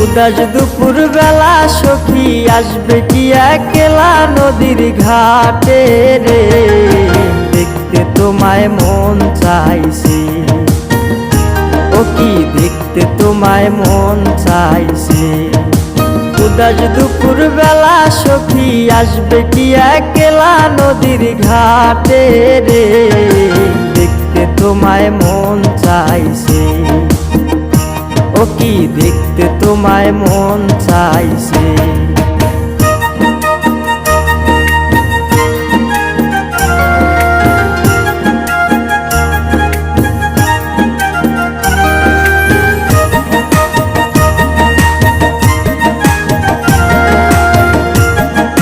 উদাস দুপুর বেলা সখী আসবে কি একলা নদীর ঘাটে রে, দেখতে তোমায় মন চাইছে, ও কি দেখতে তোমায় মন চাইছে। উদাস দুপুর বেলা সখী আসবে কি একলা নদীর ঘাটে রে, দেখতে তোমায় মন চাইছে, ও কি দেখতে তোমায় মন চাইছে।